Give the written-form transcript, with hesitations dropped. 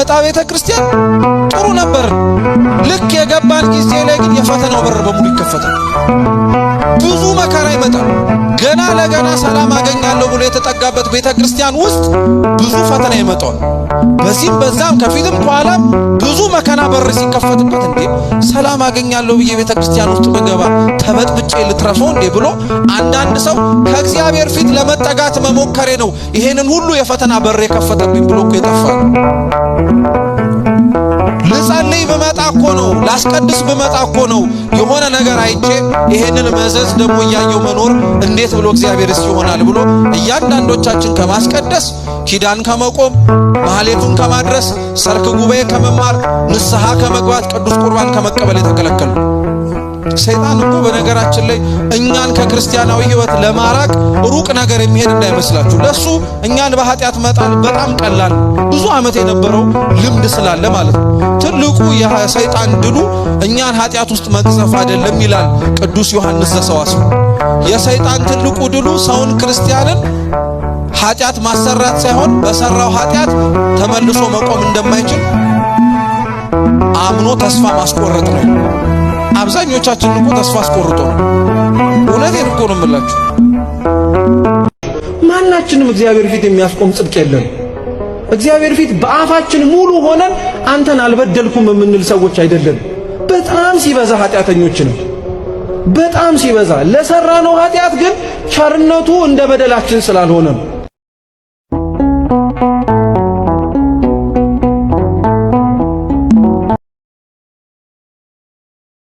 ስንመጣ ቤተ ክርስቲያን ጥሩ ነበር። ልክ የገባን ጊዜ ላይ ግን የፈተናው በር በሙሉ ይከፈታል። ብዙ መከራ ይመጣል። ገና ለገና ሰላም አገኛለሁ ብሎ የተጠጋበት ቤተ ክርስቲያን ውስጥ ብዙ ፈተና ይመጣል። በዚህም በዛም ከፊትም ከኋላም ብዙ መከራ በር ሲከፈትበት እንዴ ሰላም አገኛለሁ ብዬ ቤተ ክርስቲያን ውስጥ በገባ ተበጥብጬ ልትረፈው እንዴ ብሎ አንዳንድ ሰው ከእግዚአብሔር ፊት ለመጠጋት መሞከሬ ነው ይሄንን ሁሉ የፈተና በር የከፈተብኝ ብሎ እኮ ይጠፋል። ልጸልይ በመጣ እኮ ነው፣ ላስቀድስ በመጣ እኮ ነው የሆነ ነገር አይቼ ይሄንን መዘዝ ደግሞ ያየው መኖር እንዴት ብሎ እግዚአብሔርስ ይሆናል ብሎ እያንዳንዶቻችን ከማስቀደስ ኪዳን ከመቆም ማህሌቱን ከማድረስ ሰርክ ጉባኤ ከመማር ንስሐ ከመግባት ቅዱስ ቁርባን ከመቀበል የተከለከሉ። ሰይጣን እኮ በነገራችን ላይ እኛን ከክርስቲያናዊ ሕይወት ለማራቅ ሩቅ ነገር የሚሄድ እንዳይመስላችሁ። ለሱ እኛን በኃጢአት መጣል በጣም ቀላል፣ ብዙ ዓመት የነበረው ልምድ ስላለ ማለት ነው። ትልቁ የሰይጣን ድሉ እኛን ኃጢአት ውስጥ መቅዘፍ አይደለም ይላል ቅዱስ ዮሐንስ ዘሰዋስው። የሰይጣን ትልቁ ድሉ ሰውን ክርስቲያንን ኃጢአት ማሰራት ሳይሆን በሰራው ኃጢአት ተመልሶ መቆም እንደማይችል አምኖ ተስፋ ማስቆረጥ ነው። አብዛኞቻችን እኮ ተስፋ አስቆርጦ ነው። እውነቴን እኮ ነው የምላችሁ። ማናችንም እግዚአብሔር ፊት የሚያስቆም ጽድቅ የለም። እግዚአብሔር ፊት በአፋችን ሙሉ ሆነን አንተን አልበደልኩም የምንል ሰዎች አይደለም። በጣም ሲበዛ ኃጢአተኞች ነው። በጣም ሲበዛ ለሰራነው ኃጢአት ግን ቸርነቱ እንደ በደላችን ስላልሆነ ነው።